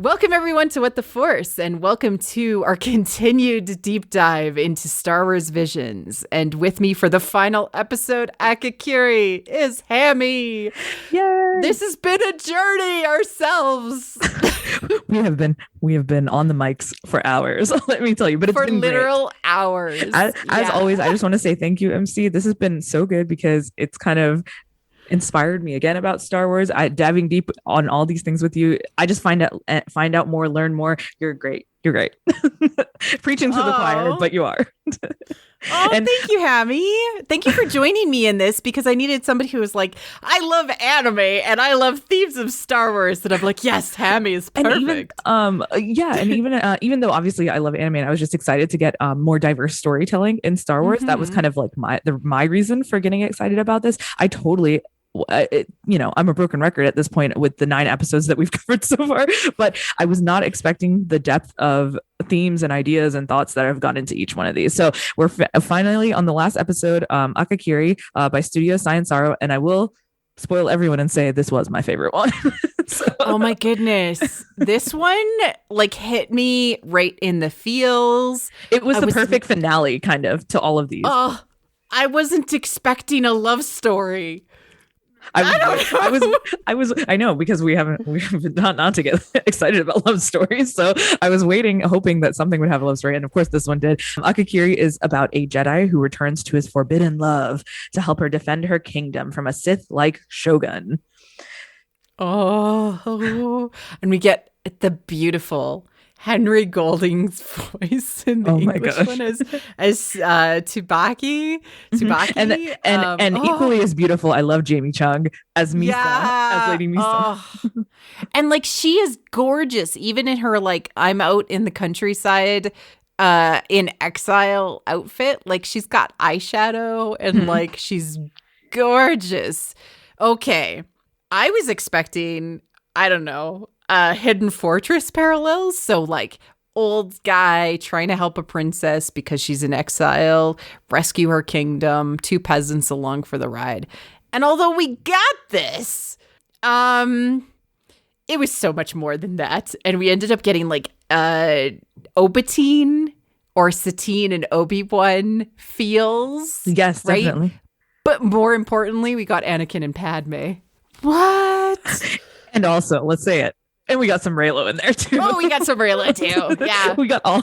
Welcome everyone to What the Force, and welcome to our continued deep dive into Star Wars visions. And with me for the final episode, Akakiri, is Hammy. Yay! This has been a journey ourselves. we have been on the mics for hours. Let me tell you, but it's for been literal great. Hours. As always, I just want to say thank you, MC. This has been so good because it's kind of inspired me again about Star Wars. Diving deep on all these things with you. I just find out more, learn more. You're great. You're great. Preaching to the choir, but you are. Thank you, Hammy. Thank you for joining me in this because I needed somebody who was like, I love anime and I love themes of Star Wars. And I'm like, yes, Hammy is perfect. Even though obviously I love anime, and I was just excited to get more diverse storytelling in Star Wars. Mm-hmm. That was kind of like my reason for getting excited about this. I'm a broken record at this point with the 9 episodes that we've covered so far, but I was not expecting the depth of themes and ideas and thoughts that have gone into each one of these. So we're finally on the last episode, Akakiri by Studio Science Saru, and I will spoil everyone and say this was my favorite one. Oh my goodness. This one hit me right in the feels. It was the perfect finale kind of to all of these. Oh, I wasn't expecting a love story. I know, because we've been not to get excited about love stories. So I was waiting, hoping that something would have a love story. And of course this one did. Akakiri is about a Jedi who returns to his forbidden love to help her defend her kingdom from a Sith-like shogun. Oh, and we get the beautiful Henry Golding's voice in the English one as Tsubaki. And equally as beautiful, I love Jamie Chung as Misa, as Lady Misa. Oh. And she is gorgeous, even in her I'm out in the countryside in exile outfit. She's got eyeshadow and she's gorgeous. Okay, I was expecting, I don't know, Hidden Fortress parallels. So old guy trying to help a princess because she's in exile, rescue her kingdom, 2 peasants along for the ride. And although we got this, it was so much more than that. And we ended up getting Obatine or Satine and Obi-Wan feels. Yes, right? Definitely. But more importantly, we got Anakin and Padme. What? And also, let's say it, and we got some Reylo in there too. Oh, we got some Reylo too. Yeah, we got all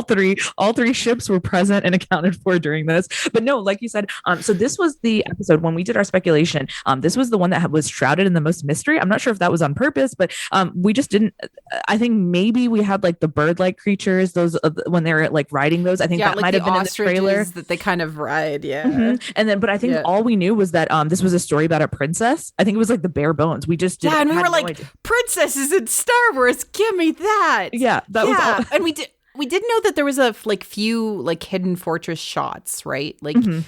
three ships were present and accounted for during this. But no, like you said, so this was the episode when we did our speculation. This was the one that was shrouded in the most mystery. I'm not sure if that was on purpose, but we just didn't. I think maybe we had the bird-like creatures. Those when they were riding those. I think that might have been in the trailer that they kind of ride. Yeah, mm-hmm. And then, but I think all we knew was that this was a story about a princess. I think it was the bare bones. We just didn't. Yeah, and we were princesses in Star Wars, give me that. Yeah, that was all. And we did know that there was a few hidden fortress shots, right? Mm-hmm.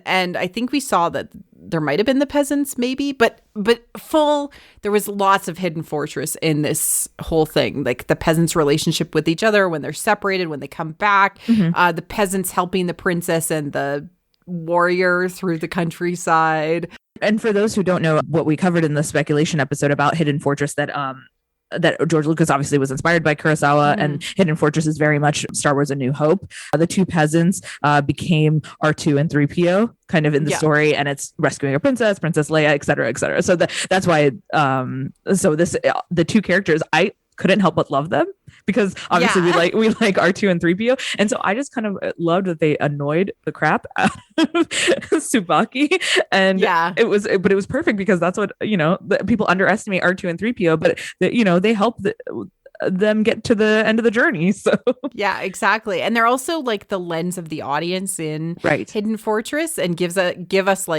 And I think we saw that there might have been the peasants maybe, but there was lots of hidden fortress in this whole thing, the peasants' relationship with each other when they're separated, when they come back, mm-hmm. The peasants helping the princess and the warrior through the countryside. And for those who don't know, what we covered in the speculation episode about Hidden Fortress, that George Lucas obviously was inspired by Kurosawa, mm-hmm. and Hidden Fortress is very much Star Wars: A New Hope. The 2 peasants became R2 and 3PO kind of in the story, and it's rescuing a Princess Leia, et cetera, et cetera. So that's why the 2 characters, I couldn't help but love them because obviously we like R2 and 3PO, and so I just kind of loved that they annoyed the crap out of Tsubaki, and it was perfect because that's what people underestimate R2 and 3PO, but they help them get to the end of the journey. So yeah, exactly. And they're also the lens of the audience in Hidden Fortress, and give us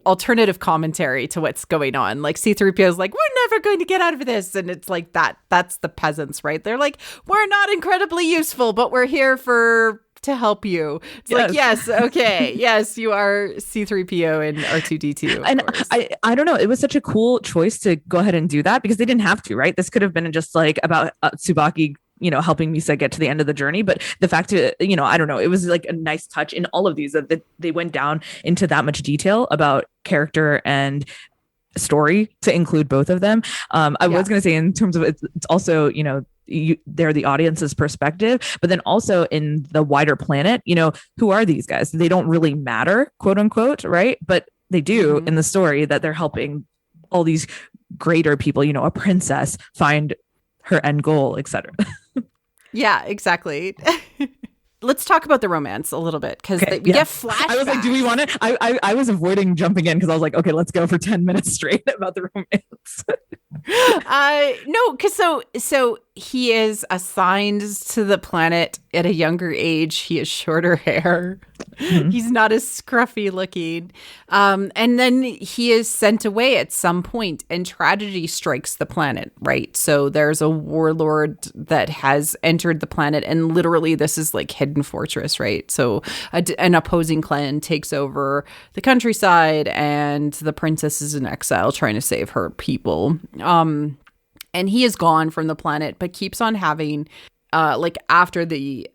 alternative commentary to what's going on. C-3PO is we're never going to get out of this, and it's that's the peasants, right? They're we're not incredibly useful, but we're here to help you. It's yes, okay, yes, you are C-3PO and R2-D2. And I don't know, it was such a cool choice to go ahead and do that because they didn't have to, right? This could have been just about Tsubaki helping Misa get to the end of the journey. But the fact I don't know, it was a nice touch in all of these that they went down into that much detail about character and story to include both of them. I was going to say in terms of it's also, you know, they're the audience's perspective, but then also in the wider planet, you know, who are these guys? They don't really matter, quote unquote, right? But they do in the story that they're helping all these greater people, you know, a princess find her end goal, etc. Yeah, exactly. Let's talk about the romance a little bit because we get flashbacks. I was like, do we want to? I was avoiding jumping in because I was like, okay, let's go for 10 minutes straight about the romance. No, because so he is assigned to the planet at a younger age. He has shorter hair. He's not as scruffy looking. And then he is sent away at some point and tragedy strikes the planet, right? So there's a warlord that has entered the planet and literally this is like Hidden Fortress, right? So an opposing clan takes over the countryside and the princess is in exile trying to save her people. And he is gone from the planet, but keeps on having, like after the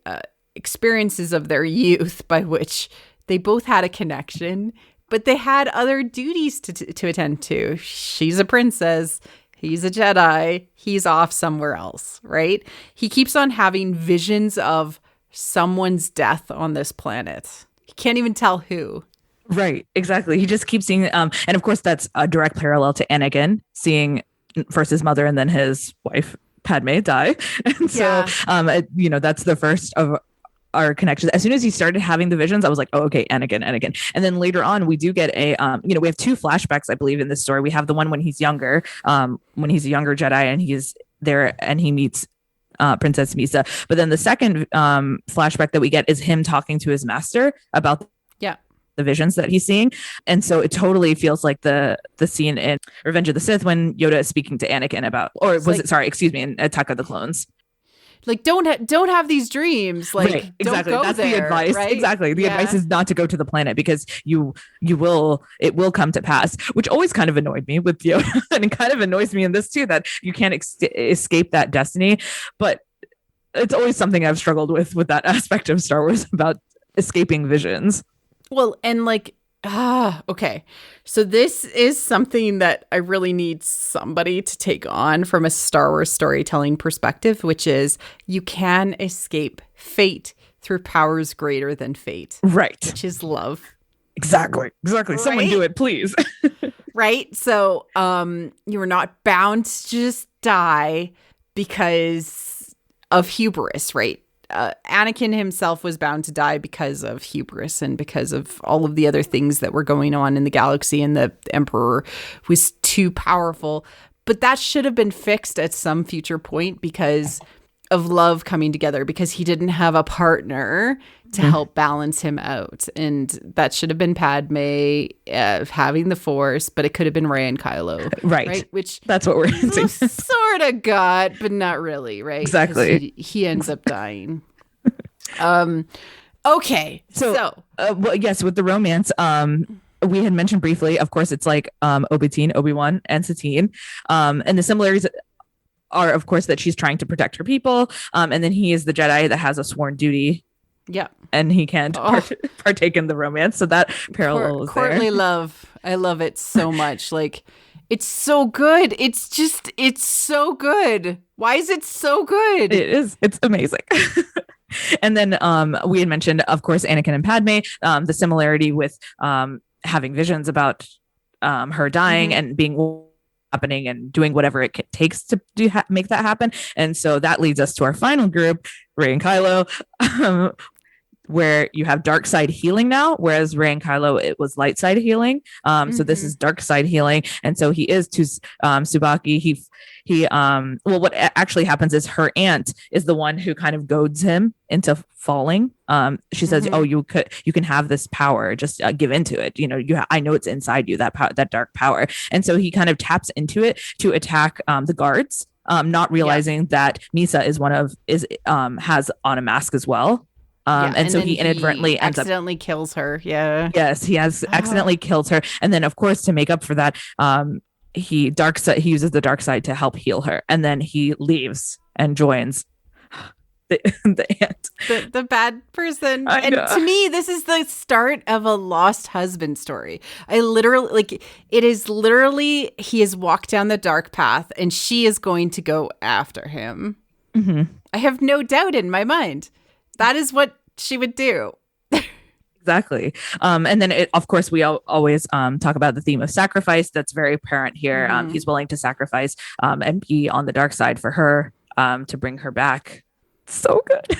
experiences of their youth, by which they both had a connection, but they had other duties to attend to. She's a princess. He's a Jedi. He's off somewhere else, right? He keeps on having visions of someone's death on this planet. He can't even tell who. Right, exactly. He just keeps seeing, and of course that's a direct parallel to Anakin seeing first his mother and then his wife Padme die, and so you know, that's the first of our connections. As soon as he started having the visions, I was like, oh, okay, Anakin. And then later on, we do get a you know, we have two flashbacks, I believe, in this story. We have the one when he's younger, when he's a younger Jedi and he's there and he meets Princess Misa. But then the second flashback that we get is him talking to his master about the visions that he's seeing. And so it totally feels like the scene in Revenge of the Sith when Yoda is speaking to Anakin about, or was like, it, sorry, excuse me, in Attack of the Clones. Like, don't have these dreams. Like, right, exactly. Don't go That's there, the advice. right? Exactly. The advice is not to go to the planet because it will come to pass, which always kind of annoyed me with Yoda. And it kind of annoys me in this too, that you can't escape that destiny. But it's always something I've struggled with that aspect of Star Wars about escaping visions. Well, and like, okay. So this is something that I really need somebody to take on from a Star Wars storytelling perspective, which is you can escape fate through powers greater than fate. Right. Which is love. Exactly. Right? Someone do it, please. Right. So you are not bound to just die because of hubris, right? Anakin himself was bound to die because of hubris and because of all of the other things that were going on in the galaxy, and the Emperor was too powerful. But that should have been fixed at some future point because of love coming together, because he didn't have a partner to help balance him out. And that should have been Padme having the Force, but it could have been Rey and Kylo. Right? Which that's what we're hinting. Sort of got, but not really, right? Exactly. He ends up dying. Okay. So well, yes, with the romance, we had mentioned briefly, of course, it's like Obi-Wan and Satine. And the similarities are, of course, that she's trying to protect her people. And then he is the Jedi that has a sworn duty. Yeah. And he can't partake in the romance. So that parallel is there. Courtly love. I love it so much. Like, it's so good. It's so good. Why is it so good? It is. It's amazing. And then we had mentioned, of course, Anakin and Padme, the similarity with having visions about her dying and being happening and doing whatever it takes to make that happen. And so that leads us to our final group, Rey and Kylo, where you have dark side healing now, whereas Rey and Kylo, it was light side healing. So this is dark side healing. And so he is to Tsubaki. Well, what actually happens is her aunt is the one who kind of goads him into falling. She says, "Oh, you can have this power. Just give into it. You know, I know it's inside you, that dark power." And so he kind of taps into it to attack the guards, not realizing that Misa has on a mask as well. And so he inadvertently accidentally kills her. Yeah. Yes, he has accidentally killed her. And then, of course, to make up for that, he uses the dark side to help heal her. And then he leaves and joins the aunt. The bad person. I know. And to me, this is the start of a lost husband story. I literally, like, it is literally, he has walked down the dark path and she is going to go after him. Mm-hmm. I have no doubt in my mind. That is what she would do. Exactly. And then, of course, we always talk about the theme of sacrifice. That's very apparent here. Mm-hmm. He's willing to sacrifice and be on the dark side for her to bring her back. So good.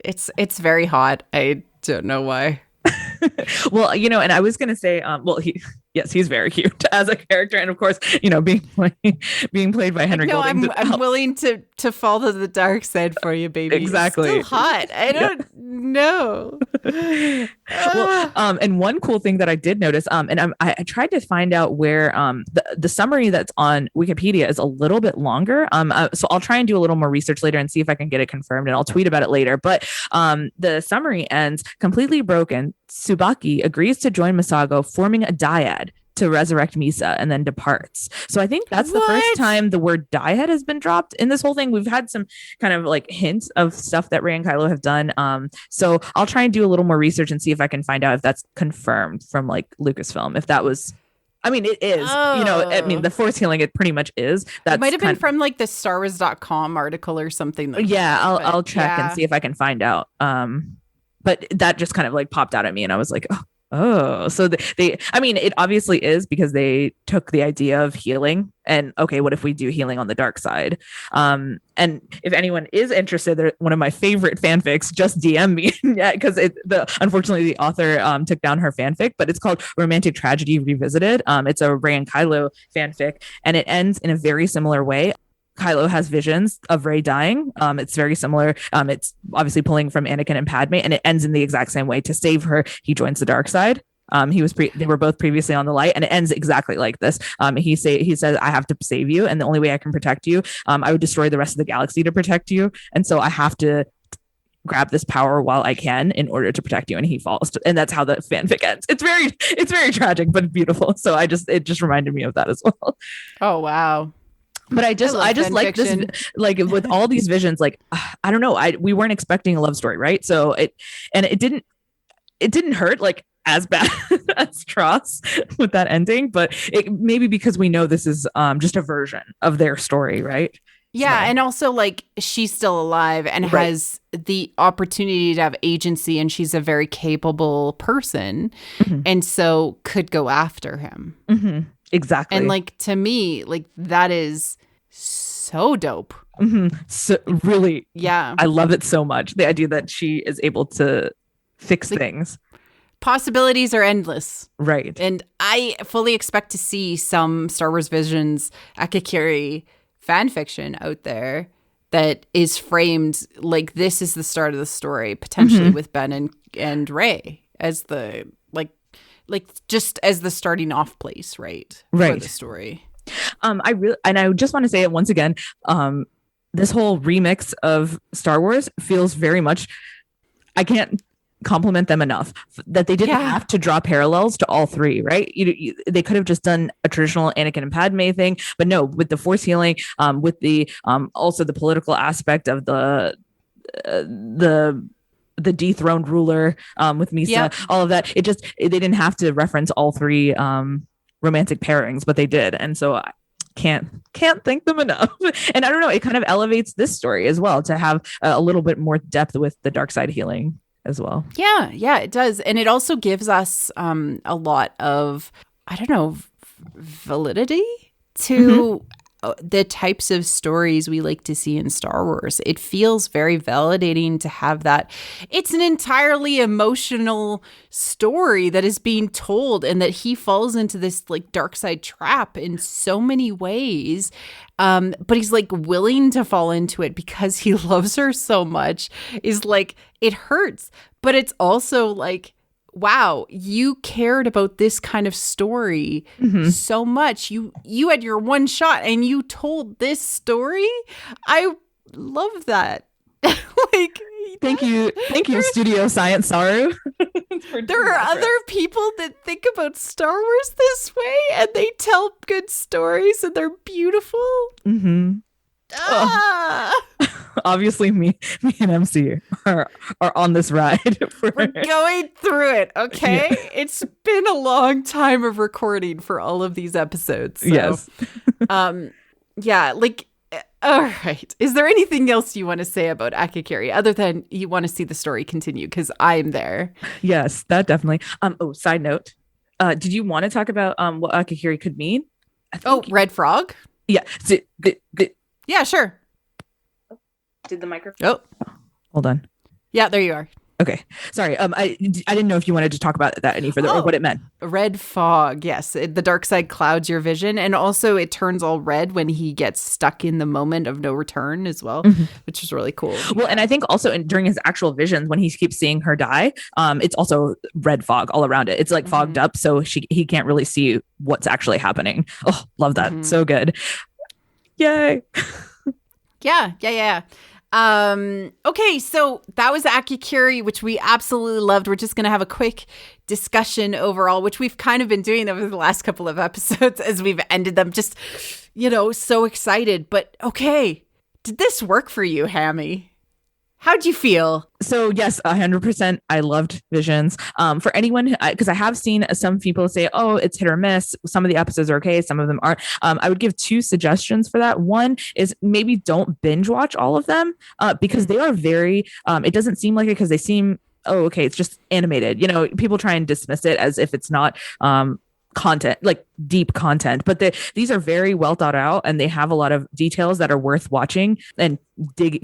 It's very hot. I don't know why. Well, and I was going to say, he's very cute as a character. And of course, being played by Henry Golding. I'm willing to fall to the dark side for you, baby. Exactly. It's still hot. I don't know. Well, and one cool thing that I did notice, and I tried to find out where the summary that's on Wikipedia is a little bit longer. So I'll try and do a little more research later and see if I can get it confirmed, and I'll tweet about it later. But the summary ends completely broken. Tsubaki agrees to join Masago, forming a dyad to resurrect Misa, and then departs. So I think that's the first time the word dyad has been dropped in this whole thing. We've had some kind of like hints of stuff that Rey and Kylo have done. So I'll try and do a little more research and see if I can find out if that's confirmed from like Lucasfilm. If that was, I mean, it is, the force healing, it pretty much is. That might have been from like the StarWars.com article or something. Like I'll check and see if I can find out. But that just kind of like popped out at me and I was like, oh, so it obviously is because they took the idea of healing and okay, what if we do healing on the dark side? And if anyone is interested, one of my favorite fanfics, just DM me because unfortunately the author took down her fanfic, but it's called Romantic Tragedy Revisited. It's a Rey and Kylo fanfic and it ends in a very similar way. Kylo has visions of Rey dying. It's very similar. It's obviously pulling from Anakin and Padme, and it ends in the exact same way. To save her, he joins the dark side. They were both previously on the light, and it ends exactly like this. He says, "I have to save you, and the only way I can protect you, I would destroy the rest of the galaxy to protect you, and so I have to grab this power while I can in order to protect you." And he falls, and that's how the fanfic ends. It's very tragic but beautiful. So it just reminded me of that as well. Oh wow. But I just like this, like with all these visions, like, I don't know. We weren't expecting a love story, right? So it didn't hurt like as bad as Tross with that ending, but it maybe because we know this is just a version of their story, right? Yeah. So. And also like she's still alive and has the opportunity to have agency and she's a very capable person. Mm-hmm. And so could go after him. Mm-hmm. Exactly. And like to me, like that is so dope. Mm-hmm. So really, yeah, I love it so much. The idea that she is able to fix things. Possibilities are endless. Right. And I fully expect to see some Star Wars Visions Akakiri fan fiction out there that is framed like this is the start of the story, potentially with Ben and Rey as the like just as the starting off place, right? For the story. I just want to say it once again. This whole remix of Star Wars feels very much. I can't compliment them enough that they didn't have to draw parallels to all three, right? They could have just done a traditional Anakin and Padme thing, but no, with the force healing, with the also the political aspect of the dethroned ruler with Misa, all of that. They didn't have to reference all three romantic pairings, but they did, and so I can't thank them enough. And I don't know, it kind of elevates this story as well to have a little bit more depth with the dark side healing as well. Yeah, it does, and it also gives us a lot of validity to the types of stories we like to see in Star Wars. It feels very validating to have that. It's an entirely emotional story that is being told and that he falls into this like dark side trap in so many ways. But he's like willing to fall into it because he loves her so much. Is like, it hurts, but it's also like, wow, you cared about this kind of story so much. You had your one shot and you told this story. I love that. Thank you, Studio Science Saru. There are other people that think about Star Wars this way and they tell good stories and they're beautiful. Mm-hmm. obviously me and MC are on this ride. We're going through it, okay? Yeah. It's been a long time of recording for all of these episodes. So, yes. Yeah, like, all right. Is there anything else you want to say about Akakiri other than you want to see the story continue? Because I'm there. Yes, that definitely. Side note. Did you want to talk about what Akakiri could mean? Red frog? Yeah. Yeah, sure. Did the microphone? Oh, hold on. Yeah, there you are. Okay. Sorry. I didn't know if you wanted to talk about that any further or what it meant. Red fog. Yes. The dark side clouds your vision. And also it turns all red when he gets stuck in the moment of no return as well, which is really cool. Well, and I think also during his actual visions, when he keeps seeing her die, it's also red fog all around it. It's like fogged up. So he can't really see what's actually happening. Oh, love that. So good. Yay. Yeah. Okay, so that was Akakiri, which we absolutely loved. We're just going to have a quick discussion overall, which we've kind of been doing over the last couple of episodes as we've ended them. Just, so excited. But okay, did this work for you, Hammy? How'd you feel? So yes, 100%. I loved Visions. For anyone, because I have seen some people say, "Oh, it's hit or miss." Some of the episodes are okay, some of them aren't. I would give 2 suggestions for that. One is maybe don't binge watch all of them because they are very. It doesn't seem like it because they seem. Oh, okay. It's just animated. People try and dismiss it as if it's not. Content, like deep content, but these are very well thought out and they have a lot of details that are worth watching and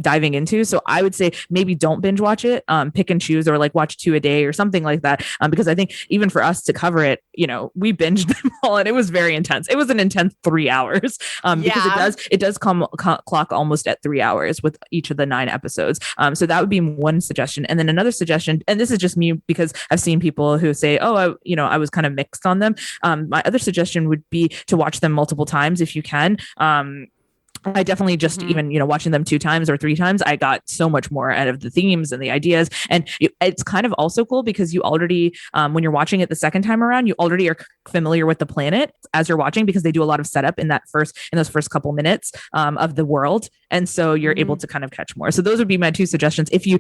diving into. So I would say maybe don't binge watch it, pick and choose, or like watch 2 a day or something like that, because I think even for us to cover it, we binged them all and it was very intense. It was an intense 3 hours because it does clock almost at 3 hours with each of the 9 episodes. So that would be one suggestion. And then another suggestion, and this is just me because I've seen people who say, oh, I was kind of mixed on them. My other suggestion would be to watch them multiple times if you can. I definitely just even, watching them 2 times or 3 times, I got so much more out of the themes and the ideas. And it's kind of also cool because you already, when you're watching it the second time around, you already are familiar with the planet as you're watching because they do a lot of setup in those first couple minutes of the world. And so you're able to kind of catch more. So those would be my 2 suggestions. If you,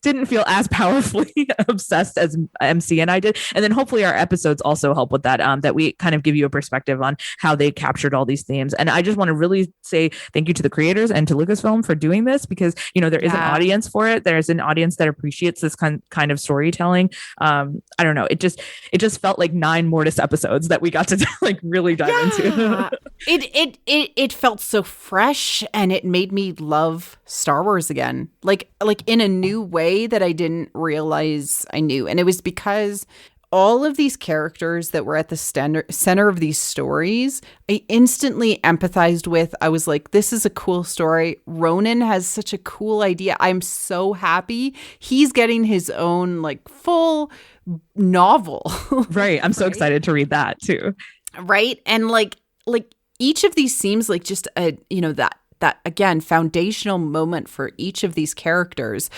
didn't feel as powerfully obsessed as MC and I did. And then hopefully our episodes also help with that, that we kind of give you a perspective on how they captured all these themes. And I just want to really say thank you to the creators and to Lucasfilm for doing this because, there is an audience for it. There's an audience that appreciates this kind of storytelling. I don't know. It just felt like 9 Mortis episodes that we got to like really dive into. It felt so fresh and it made me love Star Wars again, like in a new way that I didn't realize I knew. And it was because all of these characters that were at the center of these stories, I instantly empathized with. I was like, this is a cool story. Ronan has such a cool idea. I'm so happy he's getting his own like full novel. Right. I'm so excited to read that too. Right. And like each of these seems like just a, that again, foundational moment for each of these characters.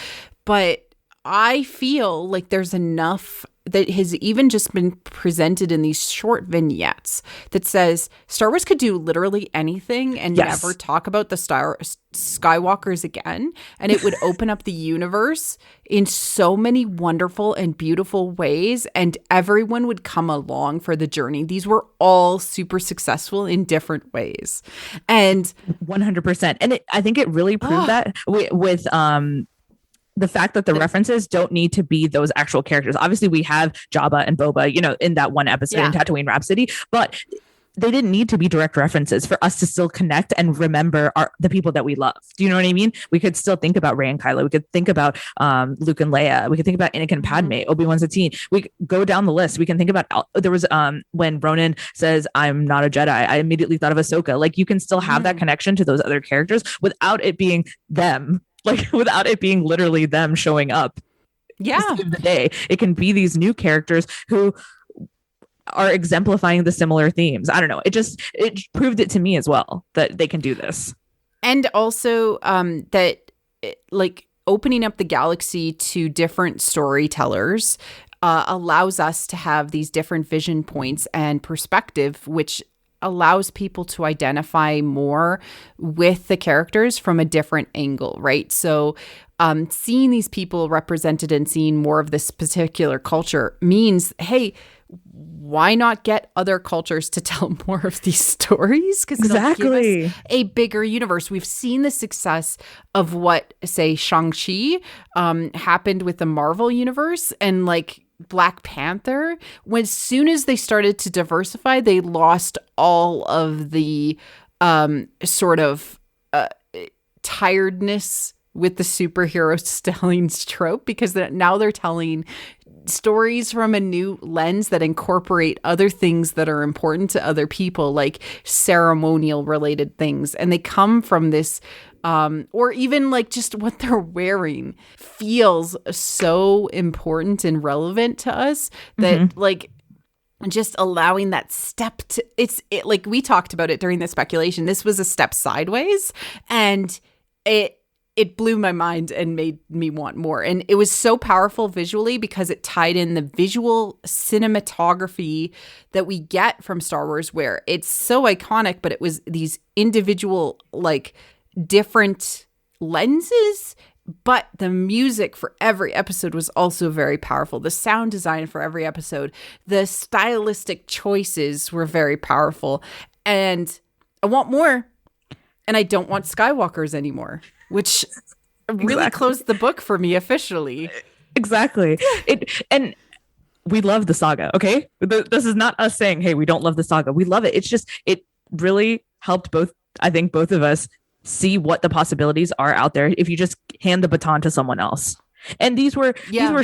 But I feel like there's enough that has even just been presented in these short vignettes that says Star Wars could do literally anything and never talk about the Skywalkers again. And it would open up the universe in so many wonderful and beautiful ways. And everyone would come along for the journey. These were all super successful in different ways. And 100%. And I think it really proved that with the fact that the references don't need to be those actual characters. Obviously, we have Jabba and Boba, in that one episode in Tatooine Rhapsody, but they didn't need to be direct references for us to still connect and remember the people that we love. Do you know what I mean? We could still think about Rey and Kylo. We could think about Luke and Leia. We could think about Anakin and Padme, Obi-Wan Satine. We could go down the list. We can think about, there was when Ronan says, I'm not a Jedi, I immediately thought of Ahsoka. Like you can still have that connection to those other characters without it being them. Like without it being literally them showing up. Yeah. To save the day. It can be these new characters who are exemplifying the similar themes. I don't know. It proved it to me as well that they can do this. And also that like opening up the galaxy to different storytellers allows us to have these different vision points and perspective, which allows people to identify more with the characters from a different angle, right? So seeing these people represented and seeing more of this particular culture means, hey, why not get other cultures to tell more of these stories? Because exactly, it'll give us a bigger universe. We've seen the success of what, say, Shang-Chi happened with the Marvel universe, and like Black Panther. When as soon as they started to diversify, they lost all of the sort of tiredness with the superhero telling trope, because now they're telling stories from a new lens that incorporate other things that are important to other people, like ceremonial related things. And they come from this, or even like just what they're wearing feels so important and relevant to us that like just allowing that step to, like we talked about it during the speculation. This was a step sideways, and it blew my mind and made me want more. And it was so powerful visually because it tied in the visual cinematography that we get from Star Wars, where it's so iconic, but it was these individual, like, different lenses. But the music for every episode was also very powerful. The sound design for every episode, the stylistic choices were very powerful. And I want more. And I don't want Skywalkers anymore, which really closed the book for me officially. Exactly. And we love the saga, okay? This is not us saying, hey, we don't love the saga. We love it. It's just, it really helped both of us see what the possibilities are out there if you just hand the baton to someone else. And these were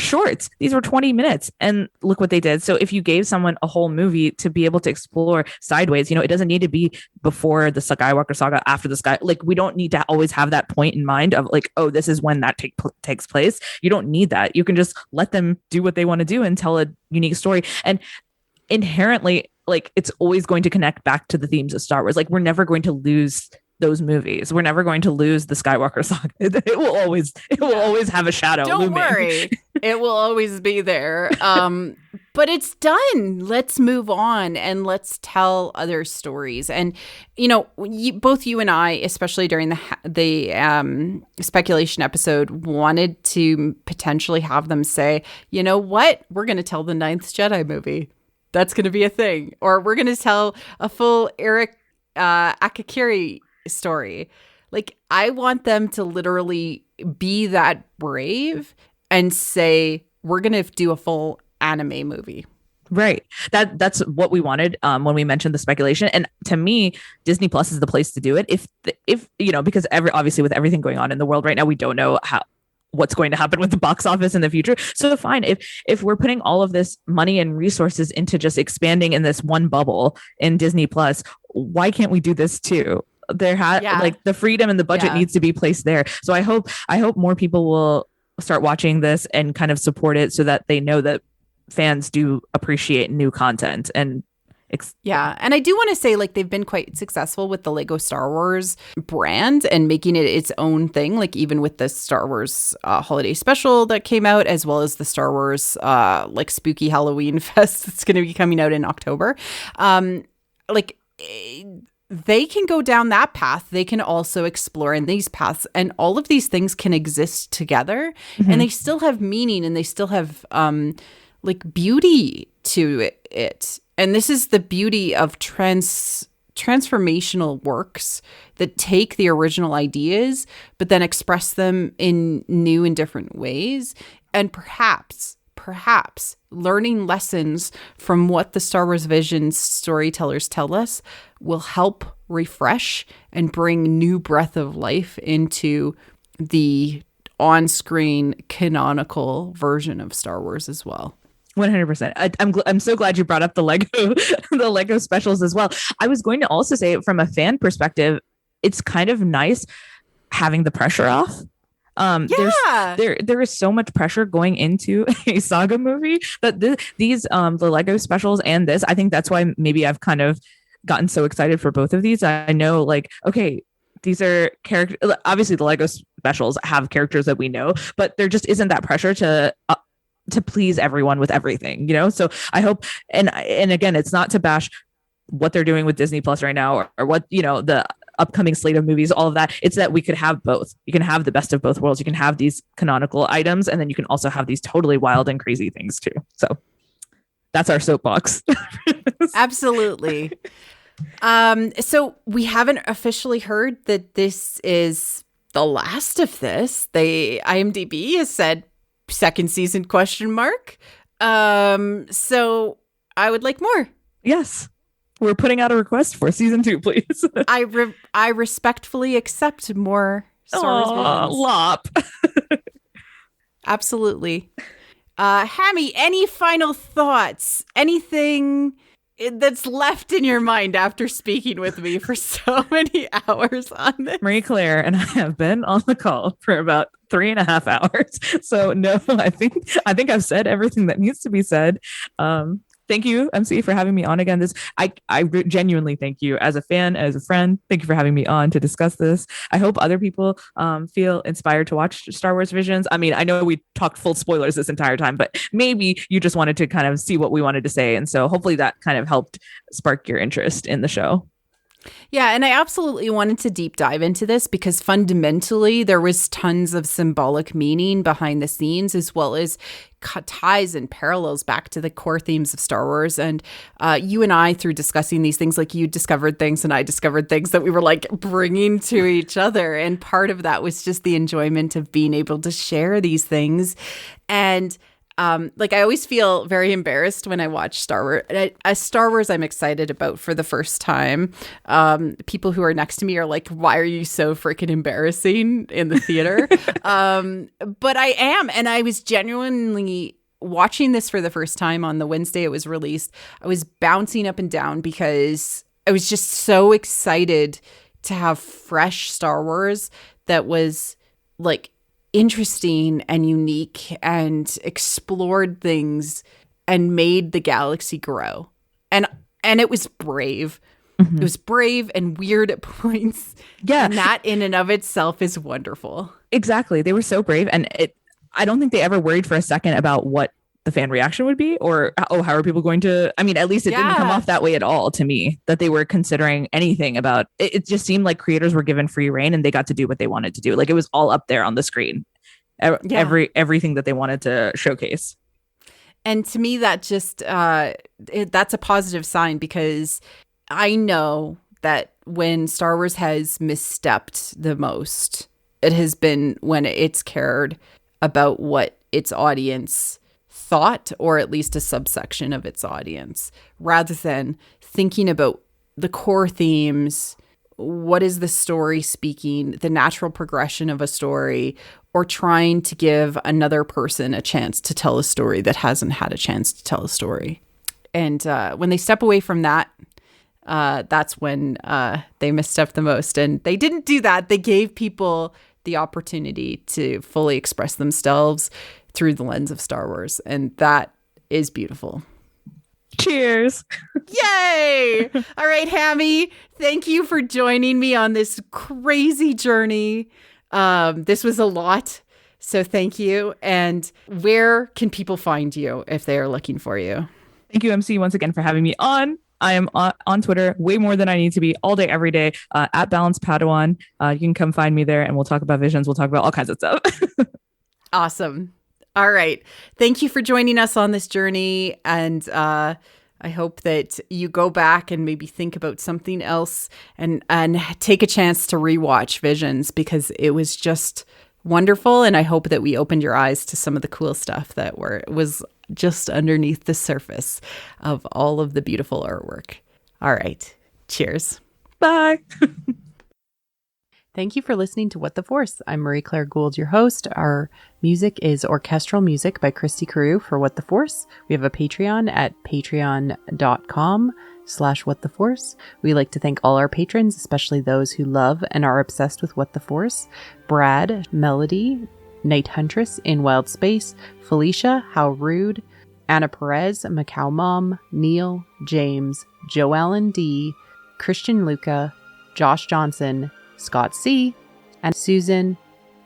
shorts. These were 20 minutes. And look what they did. So if you gave someone a whole movie to be able to explore sideways, it doesn't need to be before the Skywalker saga, after the sky. Like, we don't need to always have that point in mind of like, oh, this is when that takes place. You don't need that. You can just let them do what they want to do and tell a unique story. And inherently, like, it's always going to connect back to the themes of Star Wars. Like, we're never going to lose those movies. We're never going to lose the Skywalker saga. It will always have a shadow. Don't looming. worry. It will always be there. But it's done. Let's move on and let's tell other stories. And, both you and I, especially during the speculation episode, wanted to potentially have them say, you know what? We're going to tell the Ninth Jedi movie. That's going to be a thing. Or we're going to tell a full Akakiri story. Like, I want them to literally be that brave and say, we're going to do a full anime movie. Right. That's what we wanted when we mentioned the speculation. And to me, Disney Plus is the place to do it. If because obviously with everything going on in the world right now, we don't know what's going to happen with the box office in the future. So fine, if we're putting all of this money and resources into just expanding in this one bubble in Disney Plus, why can't we do this too? Like, the freedom and the budget needs to be placed there. So I hope more people will start watching this and kind of support it, so that they know that fans do appreciate new content. And and I do want to say, like, they've been quite successful with the Lego Star Wars brand and making it its own thing. Like, even with the Star Wars holiday special that came out, as well as the Star Wars like spooky Halloween fest that's going to be coming out in October. They can go down that path. They can also explore in these paths, and all of these things can exist together, and they still have meaning, and they still have like beauty to it. And this is the beauty of transformational works that take the original ideas, but then express them in new and different ways. And perhaps learning lessons from what the Star Wars Vision storytellers tell us will help refresh and bring new breath of life into the on-screen canonical version of Star Wars as well. 100%. I'm so glad you brought up the Lego specials as well. I was going to also say, from a fan perspective, it's kind of nice having the pressure off. There is so much pressure going into a saga movie that these the Lego specials and this, I think that's why maybe I've kind of gotten so excited for both of these. I know, like, okay, these are characters. Obviously, the Lego specials have characters that we know, but there just isn't that pressure to please everyone with everything, So I hope, and again, it's not to bash what they're doing with Disney Plus right now, or what, the upcoming slate of movies, all of that. It's that we could have both. You can have the best of both worlds. You can have these canonical items, and then you can also have these totally wild and crazy things too. So that's our soapbox. Absolutely. So we haven't officially heard that this is the last of this. IMDb has said second season ? So I would like more. Yes. We're putting out a request for season 2, please. I respectfully accept more Star Wars visions. Lop. Absolutely. Hammy, any final thoughts? Anything that's left in your mind after speaking with me for so many hours on this? Marie Claire and I have been on the call for about 3.5 hours. So no, I think I've said everything that needs to be said. Thank you, MC, for having me on again. I genuinely thank you as a fan, as a friend. Thank you for having me on to discuss this. I hope other people feel inspired to watch Star Wars Visions. I mean, I know we talked full spoilers this entire time, but maybe you just wanted to kind of see what we wanted to say. And so hopefully that kind of helped spark your interest in the show. Yeah, and I absolutely wanted to deep dive into this because fundamentally there was tons of symbolic meaning behind the scenes, as well as ties and parallels back to the core themes of Star Wars. And you and I, through discussing these things, like you discovered things and I discovered things that we were like bringing to each other. And part of that was just the enjoyment of being able to share these things. And I always feel very embarrassed when I watch Star Wars. Star Wars I'm excited about for the first time. People who are next to me are like, why are you so freaking embarrassing in the theater? But I am. And I was genuinely watching this for the first time on the Wednesday it was released. I was bouncing up and down because I was just so excited to have fresh Star Wars that was like interesting and unique and explored things and made the galaxy grow. And it was brave. Mm-hmm. It was brave and weird at points. Yeah. And that in and of itself is wonderful. Exactly. They were so brave. And I don't think they ever worried for a second about what the fan reaction would be, or, how are people going to, I mean, at least it didn't come off that way at all to me, that they were considering anything about it. It just seemed like creators were given free reign and they got to do what they wanted to do. Like it was all up there on the screen. Everything that they wanted to showcase. And to me, that just, that's a positive sign, because I know that when Star Wars has misstepped the most, it has been when it's cared about what its audience thought, or at least a subsection of its audience, rather than thinking about the core themes. What is the story speaking, the natural progression of a story, or trying to give another person a chance to tell a story that hasn't had a chance to tell a story. And when they step away from that, that's when they misstep the most. And they didn't do that. They gave people the opportunity to fully express themselves through the lens of Star Wars. And that is beautiful. Cheers. Yay! All right, Hammy, thank you for joining me on this crazy journey. This was a lot, so thank you. And where can people find you if they are looking for you? Thank you, MC, once again for having me on. I am on Twitter way more than I need to be, all day, every day, at Balance Padawan. You can come find me there and we'll talk about visions. We'll talk about all kinds of stuff. Awesome. All right. Thank you for joining us on this journey. And I hope that you go back and maybe think about something else and take a chance to rewatch Visions, because it was just wonderful. And I hope that we opened your eyes to some of the cool stuff that was just underneath the surface of all of the beautiful artwork. All right. Cheers. Bye. Thank you for listening to What the Force. I'm Marie Claire Gould, your host. Our music is orchestral music by Christy Carew for What the Force. We have a Patreon at patreon.com/whattheforce. We like to thank all our patrons, especially those who love and are obsessed with What the Force: Brad, Melody, Night Huntress in Wild Space, Felicia, How Rude, Anna Perez, Macau Mom, Neil, James, Joe Allen D, Christian Luca, Josh Johnson, Scott C, and Susan.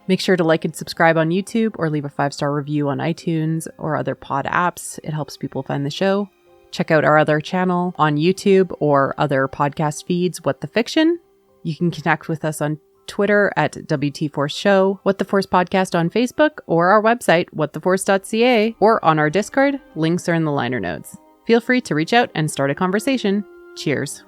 Make sure to like and subscribe on YouTube or leave a 5-star review on iTunes or other pod apps. It helps people find the show. Check out our other channel on YouTube or other podcast feeds, What the Fiction. You can connect with us on Twitter at WT Force Show, What the Force Podcast on Facebook, or our website, whattheforce.ca, or on our Discord. Links are in the liner notes. Feel free to reach out and start a conversation. Cheers.